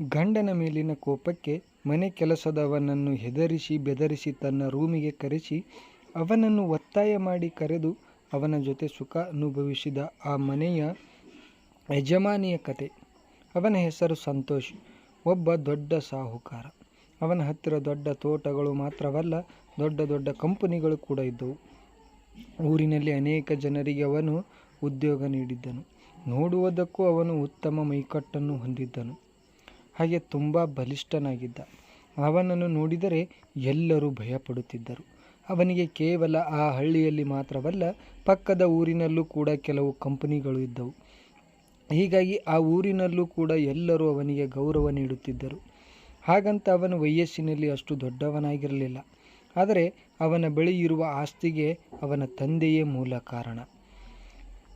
ಗಂಡನ ಮೇಲಿನ ಕೋಪಕ್ಕೆ ಮನೆ ಕೆಲಸದವನನ್ನು ಹೆದರಿಸಿ ಬೆದರಿಸಿ ತನ್ನ ರೂಮಿಗೆ ಕರೆಸಿ ಅವನನ್ನು ಒತ್ತಾಯ ಮಾಡಿ ಕರೆದು ಅವನ ಜೊತೆ ಸುಖ ಅನುಭವಿಸಿದ ಆ ಮನೆಯ ಯಜಮಾನಿಯ ಕತೆ. ಅವನ ಹೆಸರು ಸಂತೋಷ್. ಒಬ್ಬ ದೊಡ್ಡ ಸಾಹುಕಾರ. ಅವನ ಹತ್ತಿರ ದೊಡ್ಡ ತೋಟಗಳು ಮಾತ್ರವಲ್ಲ, ದೊಡ್ಡ ದೊಡ್ಡ ಕಂಪನಿಗಳು ಕೂಡ ಇದ್ದವು. ಊರಿನಲ್ಲಿ ಅನೇಕ ಜನರಿಗೆ ಅವನು ಉದ್ಯೋಗ ನೀಡಿದ್ದನು. ನೋಡುವುದಕ್ಕೂ ಅವನು ಉತ್ತಮ ಮೈಕಟ್ಟನ್ನು ಹೊಂದಿದ್ದನು. ಹಾಗೆ ತುಂಬ ಬಲಿಷ್ಠನಾಗಿದ್ದ. ಅವನನ್ನು ನೋಡಿದರೆ ಎಲ್ಲರೂ ಭಯಪಡುತ್ತಿದ್ದರು. ಅವನಿಗೆ ಕೇವಲ ಆ ಹಳ್ಳಿಯಲ್ಲಿ ಮಾತ್ರವಲ್ಲ, ಪಕ್ಕದ ಊರಿನಲ್ಲೂ ಕೂಡ ಕೆಲವು ಕಂಪನಿಗಳು ಇದ್ದವು. ಹೀಗಾಗಿ ಆ ಊರಿನಲ್ಲೂ ಕೂಡ ಎಲ್ಲರೂ ಅವನಿಗೆ ಗೌರವ ನೀಡುತ್ತಿದ್ದರು. ಹಾಗಂತ ಅವನು ವಯಸ್ಸಿನಲ್ಲಿ ಅಷ್ಟು ದೊಡ್ಡವನಾಗಿರಲಿಲ್ಲ. ಆದರೆ ಅವನ ಬಳಿ ಇರುವ ಆಸ್ತಿಗೆ ಅವನ ತಂದೆಯೇ ಮೂಲ ಕಾರಣ.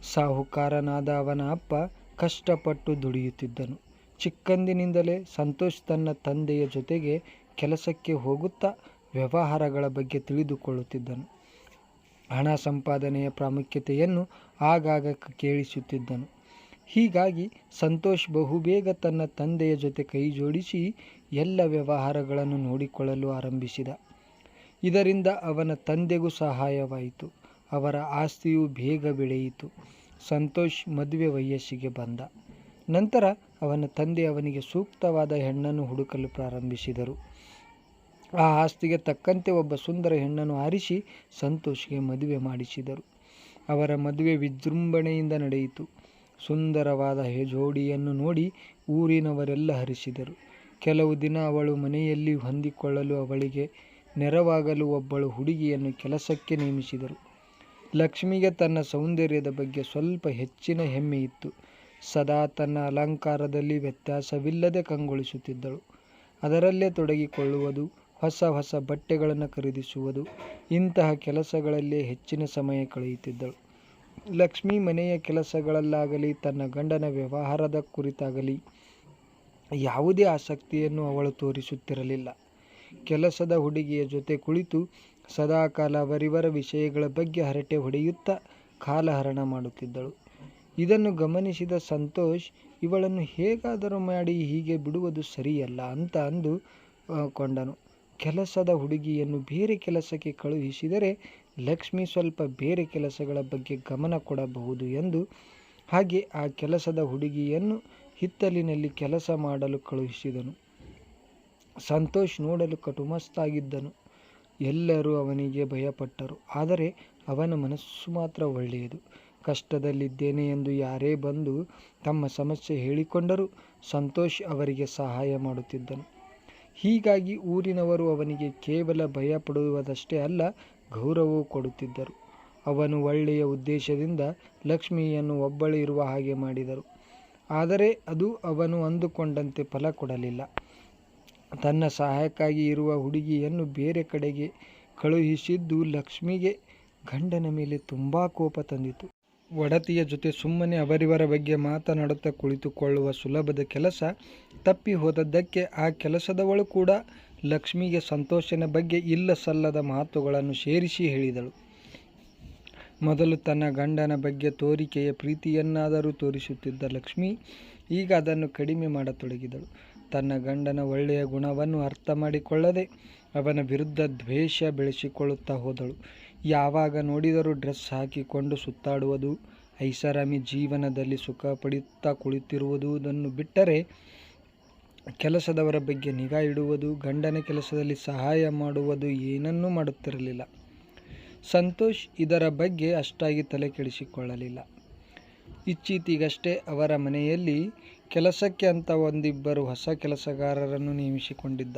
ಸಾಹುಕಾರನಾದ ಅವನ ಅಪ್ಪ ಕಷ್ಟಪಟ್ಟು ದುಡಿಯುತ್ತಿದ್ದನು. ಚಿಕ್ಕಂದಿನಿಂದಲೇ ಸಂತೋಷ್ ತನ್ನ ತಂದೆಯ ಜೊತೆಗೆ ಕೆಲಸಕ್ಕೆ ಹೋಗುತ್ತಾ ವ್ಯವಹಾರಗಳ ಬಗ್ಗೆ ತಿಳಿದುಕೊಳ್ಳುತ್ತಿದ್ದನು. ಹಣ ಸಂಪಾದನೆಯ ಪ್ರಾಮುಖ್ಯತೆಯನ್ನು ಆಗಾಗ ಕೇಳಿಸುತ್ತಿದ್ದನು. ಹೀಗಾಗಿ ಸಂತೋಷ್ ಬಹುಬೇಗ ತನ್ನ ತಂದೆಯ ಜೊತೆ ಕೈ ಜೋಡಿಸಿ ಎಲ್ಲ ವ್ಯವಹಾರಗಳನ್ನು ನೋಡಿಕೊಳ್ಳಲು ಆರಂಭಿಸಿದ. ಇದರಿಂದ ಅವನ ತಂದೆಗೂ ಸಹಾಯವಾಯಿತು. ಅವರ ಆಸ್ತಿಯು ಬೇಗ ಬೆಳೆಯಿತು. ಸಂತೋಷ್ ಮದುವೆ ವಯಸ್ಸಿಗೆ ಬಂದ. ನಂತರ ಅವನ ತಂದೆ ಅವನಿಗೆ ಸೂಕ್ತವಾದ ಹೆಣ್ಣನ್ನು ಹುಡುಕಲು ಪ್ರಾರಂಭಿಸಿದರು. ಆ ಆಸ್ತಿಗೆ ತಕ್ಕಂತೆ ಒಬ್ಬ ಸುಂದರ ಹೆಣ್ಣನ್ನು ಆರಿಸಿ ಸಂತೋಷ್ಗೆ ಮದುವೆ ಮಾಡಿಸಿದರು. ಅವರ ಮದುವೆ ವಿಜೃಂಭಣೆಯಿಂದ ನಡೆಯಿತು. ಸುಂದರವಾದ ಜೋಡಿಯನ್ನು ನೋಡಿ ಊರಿನವರೆಲ್ಲ ಹರಿಸಿದರು. ಕೆಲವು ದಿನ ಅವಳು ಮನೆಯಲ್ಲಿ ಹೊಂದಿಕೊಳ್ಳಲು ಅವಳಿಗೆ ನೆರವಾಗಲು ಒಬ್ಬಳು ಹುಡುಗಿಯನ್ನು ಕೆಲಸಕ್ಕೆ ನೇಮಿಸಿದರು. ಲಕ್ಷ್ಮಿಗೆ ತನ್ನ ಸೌಂದರ್ಯದ ಬಗ್ಗೆ ಸ್ವಲ್ಪ ಹೆಚ್ಚಿನ ಹೆಮ್ಮೆ ಇತ್ತು. ಸದಾ ತನ್ನ ಅಲಂಕಾರದಲ್ಲಿ ವ್ಯತ್ಯಾಸವಿಲ್ಲದೆ ಕಂಗೊಳಿಸುತ್ತಿದ್ದಳು. ಅದರಲ್ಲೇ ತೊಡಗಿಕೊಳ್ಳುವುದು, ಹೊಸ ಹೊಸ ಬಟ್ಟೆಗಳನ್ನು ಖರೀದಿಸುವುದು, ಇಂತಹ ಕೆಲಸಗಳಲ್ಲೇ ಹೆಚ್ಚಿನ ಸಮಯ ಕಳೆಯುತ್ತಿದ್ದಳು. ಲಕ್ಷ್ಮಿ ಮನೆಯ ಕೆಲಸಗಳಲ್ಲಾಗಲಿ ತನ್ನ ಗಂಡನ ವ್ಯವಹಾರದ ಕುರಿತಾಗಲಿ ಯಾವುದೇ ಆಸಕ್ತಿಯನ್ನು ಅವಳು ತೋರಿಸುತ್ತಿರಲಿಲ್ಲ. ಕೆಲಸದ ಹುಡುಗಿಯ ಜೊತೆ ಕುಳಿತು ಸದಾಕಾಲ ಅವರಿವರ ವಿಷಯಗಳ ಬಗ್ಗೆ ಹರಟೆ ಹೊಡೆಯುತ್ತಾ ಕಾಲಹರಣ ಮಾಡುತ್ತಿದ್ದಳು. ಇದನ್ನು ಗಮನಿಸಿದ ಸಂತೋಷ್ ಇವಳನ್ನು ಹೇಗಾದರೂ ಮಾಡಿ ಹೀಗೆ ಬಿಡುವುದು ಸರಿಯಲ್ಲ ಅಂತ ಅಂದುಕೊಂಡನು. ಕೆಲಸದ ಹುಡುಗಿಯನ್ನು ಬೇರೆ ಕೆಲಸಕ್ಕೆ ಕಳುಹಿಸಿದರೆ ಲಕ್ಷ್ಮಿ ಸ್ವಲ್ಪ ಬೇರೆ ಕೆಲಸಗಳ ಬಗ್ಗೆ ಗಮನ ಕೊಡಬಹುದು ಎಂದು ಹಾಗೆ ಆ ಕೆಲಸದ ಹುಡುಗಿಯನ್ನು ಹಿತ್ತಲಿನಲ್ಲಿ ಕೆಲಸ ಮಾಡಲು ಕಳುಹಿಸಿದನು. ಸಂತೋಷ್ ನೋಡಲು ಕಟುಮಸ್ತಾಗಿದ್ದನು. ಎಲ್ಲರೂ ಅವನಿಗೆ ಭಯಪಟ್ಟರು. ಆದರೆ ಅವನ ಮನಸ್ಸು ಮಾತ್ರ ಒಳ್ಳೆಯದು. ಕಷ್ಟದಲ್ಲಿದ್ದೇನೆ ಎಂದು ಯಾರೇ ಬಂದು ತಮ್ಮ ಸಮಸ್ಯೆ ಹೇಳಿಕೊಂಡರೂ ಸಂತೋಷ್ ಅವರಿಗೆ ಸಹಾಯ ಮಾಡುತ್ತಿದ್ದನು. ಹೀಗಾಗಿ ಊರಿನವರು ಅವನಿಗೆ ಕೇವಲ ಭಯಪಡುವುದಷ್ಟೇ ಅಲ್ಲ, ಗೌರವವೂ ಕೊಡುತ್ತಿದ್ದರು. ಅವನು ಒಳ್ಳೆಯ ಉದ್ದೇಶದಿಂದ ಲಕ್ಷ್ಮಿಯನ್ನು ಒಬ್ಬಳೇ ಇರುವ ಹಾಗೆ ಮಾಡಿದರು. ಆದರೆ ಅದು ಅವನು ಅಂದುಕೊಂಡಂತೆ ಫಲ ಕೊಡಲಿಲ್ಲ. ತನ್ನ ಸಹಾಯಕ್ಕಾಗಿ ಇರುವ ಹುಡುಗಿಯನ್ನು ಬೇರೆ ಕಡೆಗೆ ಕಳುಹಿಸಿದ್ದು ಲಕ್ಷ್ಮಿಗೆ ಗಂಡನ ಮೇಲೆ ತುಂಬ ಕೋಪ ತಂದಿತು. ಒಡತಿಯ ಜೊತೆ ಸುಮ್ಮನೆ ಅವರಿವರ ಬಗ್ಗೆ ಮಾತನಾಡುತ್ತಾ ಕುಳಿತುಕೊಳ್ಳುವ ಸುಲಭದ ಕೆಲಸ ತಪ್ಪಿ ಹೋದದ್ದಕ್ಕೆ ಆ ಕೆಲಸದವಳು ಕೂಡ ಲಕ್ಷ್ಮಿಗೆ ಸಂತೋಷನ ಬಗ್ಗೆ ಇಲ್ಲ ಸಲ್ಲದ ಮಾತುಗಳನ್ನು ಸೇರಿಸಿ ಹೇಳಿದಳು. ಮೊದಲು ತನ್ನ ಗಂಡನ ಬಗ್ಗೆ ತೋರಿಕೆಯ ಪ್ರೀತಿಯನ್ನಾದರೂ ತೋರಿಸುತ್ತಿದ್ದ ಲಕ್ಷ್ಮಿ ಈಗ ಅದನ್ನು ಕಡಿಮೆ ಮಾಡತೊಡಗಿದಳು. ತನ್ನ ಗಂಡನ ಒಳ್ಳೆಯ ಗುಣವನ್ನು ಅರ್ಥ ಮಾಡಿಕೊಳ್ಳದೆ ಅವನ ವಿರುದ್ಧ ದ್ವೇಷ ಬೆಳೆಸಿಕೊಳ್ಳುತ್ತಾ ಹೋದಳು. ಯಾವಾಗ ನೋಡಿದರೂ ಡ್ರೆಸ್ ಹಾಕಿಕೊಂಡು ಸುತ್ತಾಡುವುದು, ಐಷಾರಾಮಿ ಜೀವನದಲ್ಲಿ ಸುಖ ಪಡೆಯುತ್ತಾ ಕುಳಿತಿರುವುದನ್ನು ಬಿಟ್ಟರೆ ಕೆಲಸದವರ ಬಗ್ಗೆ ನಿಗಾ ಇಡುವುದು, ಗಂಡನ ಕೆಲಸದಲ್ಲಿ ಸಹಾಯ ಮಾಡುವುದು ಏನನ್ನೂ ಮಾಡುತ್ತಿರಲಿಲ್ಲ. ಸಂತೋಷ್ ಇದರ ಬಗ್ಗೆ ಅಷ್ಟಾಗಿ ತಲೆ ಕೆಡಿಸಿಕೊಳ್ಳಲಿಲ್ಲ. ಇತ್ತೀಚೆಗಷ್ಟೇ ಅವರ ಮನೆಯಲ್ಲಿ ಕೆಲಸಕ್ಕೆ ಅಂತ ಒಂದಿಬ್ಬರು ಹೊಸ ಕೆಲಸಗಾರರನ್ನು ನೇಮಿಸಿಕೊಂಡಿದ್ದ.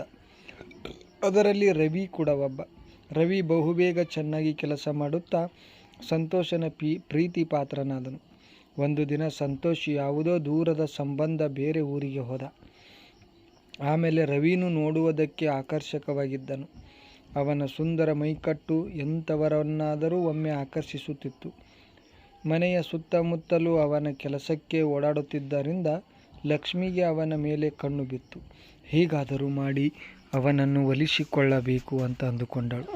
ಅದರಲ್ಲಿ ರವಿ ಕೂಡ ಒಬ್ಬ. ರವಿ ಬಹುಬೇಗ ಚೆನ್ನಾಗಿ ಕೆಲಸ ಮಾಡುತ್ತಾ ಸಂತೋಷನ ಪ್ರೀತಿ ಪಾತ್ರನಾದನು. ಒಂದು ದಿನ ಸಂತೋಷ್ ಯಾವುದೋ ದೂರದ ಸಂಬಂಧ ಬೇರೆ ಊರಿಗೆ ಹೋದ. ಆಮೇಲೆ ರವಿನೂ ನೋಡುವುದಕ್ಕೆ ಆಕರ್ಷಕವಾಗಿದ್ದನು. ಅವನ ಸುಂದರ ಮೈಕಟ್ಟು ಎಂಥವರನ್ನಾದರೂ ಒಮ್ಮೆ ಆಕರ್ಷಿಸುತ್ತಿತ್ತು. ಮನೆಯ ಸುತ್ತಮುತ್ತಲೂ ಅವನ ಕೆಲಸಕ್ಕೆ ಓಡಾಡುತ್ತಿದ್ದರಿಂದ ಲಕ್ಷ್ಮಿಗೆ ಅವನ ಮೇಲೆ ಕಣ್ಣು ಬಿತ್ತು. ಹೇಗಾದರೂ ಮಾಡಿ ಅವನನ್ನು ಒಲಿಸಿಕೊಳ್ಳಬೇಕು ಅಂತ ಅಂದುಕೊಂಡಳು.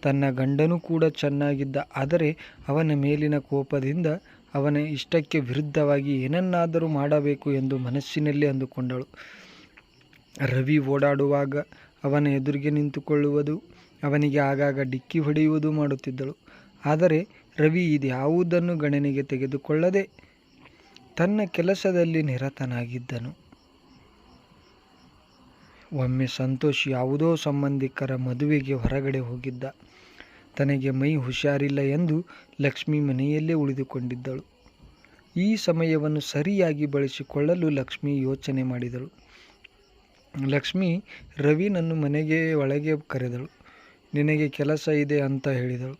ತನ್ನ ಗಂಡನೂ ಕೂಡ ಚೆನ್ನಾಗಿದ್ದ. ಆದರೆ ಅವನ ಮೇಲಿನ ಕೋಪದಿಂದ ಅವನ ಇಷ್ಟಕ್ಕೆ ವಿರುದ್ಧವಾಗಿ ಏನನ್ನಾದರೂ ಮಾಡಬೇಕು ಎಂದು ಮನಸ್ಸಿನಲ್ಲಿ ಅಂದುಕೊಂಡಳು. ರವಿ ಓಡಾಡುವಾಗ ಅವನ ಎದುರಿಗೆ ನಿಂತುಕೊಳ್ಳುವುದು, ಅವನಿಗೆ ಆಗಾಗ ಡಿಕ್ಕಿ ಹೊಡೆಯುವುದು ಮಾಡುತ್ತಿದ್ದಳು. ಆದರೆ ರವಿ ಇದ್ಯಾವುದನ್ನು ಗಣನೆಗೆ ತೆಗೆದುಕೊಳ್ಳದೆ ತನ್ನ ಕೆಲಸದಲ್ಲಿ ನಿರತನಾಗಿದ್ದನು. ಒಮ್ಮೆ ಸಂತೋಷ್ ಯಾವುದೋ ಸಂಬಂಧಿಕರ ಮದುವೆಗೆ ಹೊರಗಡೆ ಹೋಗಿದ್ದ. ತನಗೆ ಮೈ ಹುಷಾರಿಲ್ಲ ಎಂದು ಲಕ್ಷ್ಮಿ ಮನೆಯಲ್ಲೇ ಉಳಿದುಕೊಂಡಿದ್ದಳು. ಈ ಸಮಯವನ್ನು ಸರಿಯಾಗಿ ಬಳಸಿಕೊಳ್ಳಲು ಲಕ್ಷ್ಮಿ ಯೋಚನೆ ಮಾಡಿದಳು. ಲಕ್ಷ್ಮಿ ರವಿನನ್ನು ಮನೆಗೆ ಒಳಗೆ ಕರೆದಳು. ನಿನಗೆ ಕೆಲಸ ಇದೆ ಅಂತ ಹೇಳಿದಳು.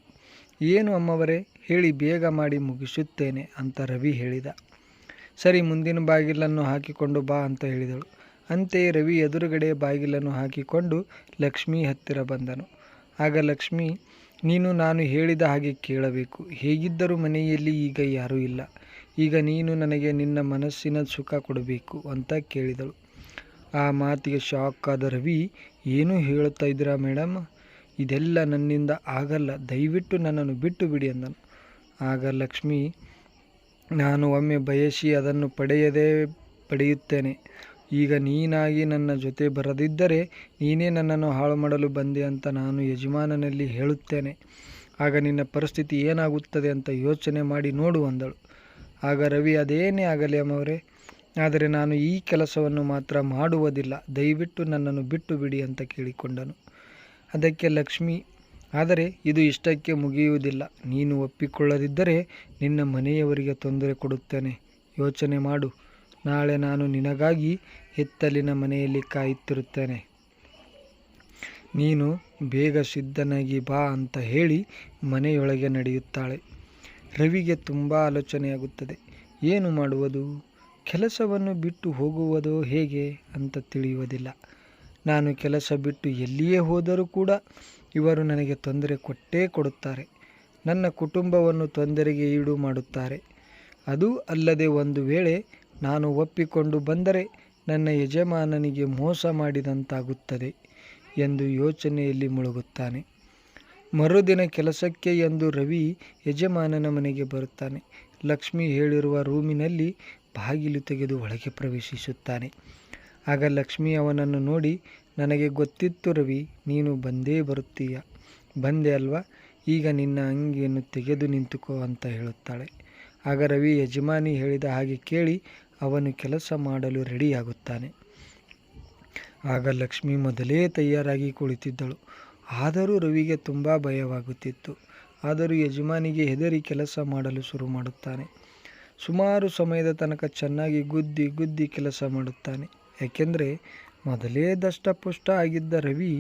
ಏನು ಅಮ್ಮವರೇ, ಹೇಳಿ, ಬೇಗ ಮಾಡಿ ಮುಗಿಸುತ್ತೇನೆ ಅಂತ ರವಿ ಹೇಳಿದ. ಸರಿ, ಮುಂದಿನ ಬಾಗಿಲನ್ನು ಹಾಕಿಕೊಂಡು ಬಾ ಅಂತ ಹೇಳಿದಳು. ಅಂತೆಯೇ ರವಿ ಎದುರುಗಡೆ ಬಾಗಿಲನ್ನು ಹಾಕಿಕೊಂಡು ಲಕ್ಷ್ಮಿ ಹತ್ತಿರ ಬಂದನು. ಆಗ ಲಕ್ಷ್ಮಿ, ನೀನು ನಾನು ಹೇಳಿದ ಹಾಗೆ ಕೇಳಬೇಕು. ಹೇಗಿದ್ದರೂ ಮನೆಯಲ್ಲಿ ಈಗ ಯಾರೂ ಇಲ್ಲ. ಈಗ ನೀನು ನನಗೆ ನಿನ್ನ ಮನಸ್ಸಿನ ಸುಖ ಕೊಡಬೇಕು ಅಂತ ಕೇಳಿದಳು. ಆ ಮಾತಿಗೆ ಶಾಕ್ ಆದ ರವಿ, ಏನು ಹೇಳುತ್ತಾ ಇದ್ದೀರಾ ಮೇಡಮ್? ಇದೆಲ್ಲ ನನ್ನಿಂದ ಆಗಲ್ಲ, ದಯವಿಟ್ಟು ನನ್ನನ್ನು ಬಿಟ್ಟು ಬಿಡಿ ಅಂದನು. ಆಗ ಲಕ್ಷ್ಮಿ, ನಾನು ಒಮ್ಮೆ ಬಯಸಿ ಅದನ್ನು ಪಡೆಯುತ್ತೇನೆ. ಈಗ ನೀನಾಗಿ ನನ್ನ ಜೊತೆ ಬರದಿದ್ದರೆ ನೀನೇ ನನ್ನನ್ನು ಹಾಳು ಮಾಡಲು ಬಂದೆ ಅಂತ ನಾನು ಯಜಮಾನನಲ್ಲಿ ಹೇಳುತ್ತೇನೆ. ಆಗ ನಿನ್ನ ಪರಿಸ್ಥಿತಿ ಏನಾಗುತ್ತದೆ ಅಂತ ಯೋಚನೆ ಮಾಡಿ ನೋಡು ಅಂದಳು. ಆಗ ರವಿ, ಅದೇನೇ ಆಗಲಿ ಅಮ್ಮವರೇ, ಆದರೆ ನಾನು ಈ ಕೆಲಸವನ್ನು ಮಾತ್ರ ಮಾಡುವುದಿಲ್ಲ, ದಯವಿಟ್ಟು ನನ್ನನ್ನು ಬಿಟ್ಟು ಬಿಡಿ ಅಂತ ಕೇಳಿಕೊಂಡನು. ಅದಕ್ಕೆ ಲಕ್ಷ್ಮಿ, ಆದರೆ ಇದು ಇಷ್ಟಕ್ಕೆ ಮುಗಿಯುವುದಿಲ್ಲ. ನೀನು ಒಪ್ಪಿಕೊಳ್ಳದಿದ್ದರೆ ನಿನ್ನ ಮನೆಯವರಿಗೆ ತೊಂದರೆ ಕೊಡುತ್ತೇನೆ. ಯೋಚನೆ ಮಾಡು. ನಾಳೆ ನಾನು ನಿನಗಾಗಿ ಹಿತ್ತಲಿನ ಮನೆಯಲ್ಲಿ ಕಾಯುತ್ತಿರುತ್ತೇನೆ. ನೀನು ಬೇಗ ಸಿದ್ಧನಾಗಿ ಬಾ ಅಂತ ಹೇಳಿ ಮನೆಯೊಳಗೆ ನಡೆಯುತ್ತಾಳೆ. ರವಿಗೆ ತುಂಬ ಆಲೋಚನೆಯಾಗುತ್ತದೆ. ಏನು ಮಾಡುವುದು? ಕೆಲಸವನ್ನು ಬಿಟ್ಟು ಹೋಗುವುದೋ ಹೇಗೆ ಅಂತ ತಿಳಿಯುವುದಿಲ್ಲ. ನಾನು ಕೆಲಸ ಬಿಟ್ಟು ಎಲ್ಲಿಯೇ ಹೋದರೂ ಕೂಡ ಇವರು ನನಗೆ ತೊಂದರೆ ಕೊಟ್ಟೇ ಕೊಡುತ್ತಾರೆ. ನನ್ನ ಕುಟುಂಬವನ್ನು ತೊಂದರೆಗೆ ಈಡು ಮಾಡುತ್ತಾರೆ. ಅದೂ ಅಲ್ಲದೆ ಒಂದು ವೇಳೆ ನಾನು ಒಪ್ಪಿಕೊಂಡು ಬಂದರೆ ನನ್ನ ಯಜಮಾನನಿಗೆ ಮೋಸ ಮಾಡಿದಂತಾಗುತ್ತದೆ ಎಂದು ಯೋಚನೆಯಲ್ಲಿ ಮುಳುಗುತ್ತಾನೆ. ಮರುದಿನ ಕೆಲಸಕ್ಕೆ ಎಂದು ರವಿ ಯಜಮಾನನ ಮನೆಗೆ ಬರುತ್ತಾನೆ. ಲಕ್ಷ್ಮಿ ಹೇಳಿರುವ ರೂಮಿನಲ್ಲಿ ಬಾಗಿಲು ತೆಗೆದು ಒಳಗೆ ಪ್ರವೇಶಿಸುತ್ತಾನೆ. ಆಗ ಲಕ್ಷ್ಮಿ ಅವನನ್ನು ನೋಡಿ, ನನಗೆ ಗೊತ್ತಿತ್ತು ರವಿ, ನೀನು ಬಂದೇ ಬರುತ್ತೀಯ. ಬಂದೆ ಅಲ್ವಾ, ಈಗ ನಿನ್ನ ಅಂಗಿಯನ್ನು ತೆಗೆದು ನಿಂತುಕೋ ಅಂತ ಹೇಳುತ್ತಾಳೆ. ಆಗ ರವಿ ಯಜಮಾನಿ ಹೇಳಿದ ಹಾಗೆ ಕೇಳಿ ಅವನು ಕೆಲಸ ಮಾಡಲು ರೆಡಿಯಾಗುತ್ತಾನೆ. ಆಗ ಲಕ್ಷ್ಮಿ ಮೊದಲೇ ತಯಾರಾಗಿ ಕುಳಿತಿದ್ದಳು. ಆದರೂ ರವಿಗೆ ತುಂಬ ಭಯವಾಗುತ್ತಿತ್ತು. ಆದರೂ ಯಜಮಾನಿಗೆ ಹೆದರಿ ಕೆಲಸ ಮಾಡಲು ಶುರು ಮಾಡುತ್ತಾನೆ. ಸುಮಾರು ಸಮಯದ ತನಕ ಚೆನ್ನಾಗಿ ಗುದ್ದಿ ಕೆಲಸ ಮಾಡುತ್ತಾನೆ. ಯಾಕೆಂದರೆ ಮೊದಲೇ ದಷ್ಟಪುಷ್ಟ ಆಗಿದ್ದ ರವಿ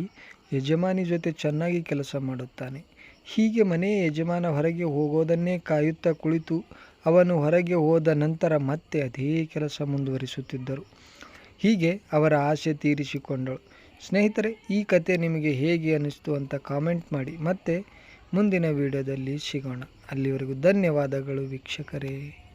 ಯಜಮಾನಿ ಜೊತೆ ಚೆನ್ನಾಗಿ ಕೆಲಸ ಮಾಡುತ್ತಾನೆ. ಹೀಗೆ ಮನೆಯ ಯಜಮಾನ ಹೊರಗೆ ಹೋಗೋದನ್ನೇ ಕಾಯುತ್ತಾ ಕುಳಿತು ಅವನು ಹೊರಗೆ ಹೋದ ನಂತರ ಮತ್ತೆ ಅದೇ ಕೆಲಸ ಮುಂದುವರಿಸುತ್ತಿದ್ದರು. ಹೀಗೆ ಅವರ ಆಸೆ ತೀರಿಸಿಕೊಂಡಳು. ಸ್ನೇಹಿತರೆ, ಈ ಕತೆ ನಿಮಗೆ ಹೇಗೆ ಅನ್ನಿಸ್ತು ಅಂತ ಕಾಮೆಂಟ್ ಮಾಡಿ. ಮತ್ತೆ ಮುಂದಿನ ವಿಡಿಯೋದಲ್ಲಿ ಸಿಗೋಣ. ಅಲ್ಲಿವರೆಗೂ ಧನ್ಯವಾದಗಳು ವೀಕ್ಷಕರೇ.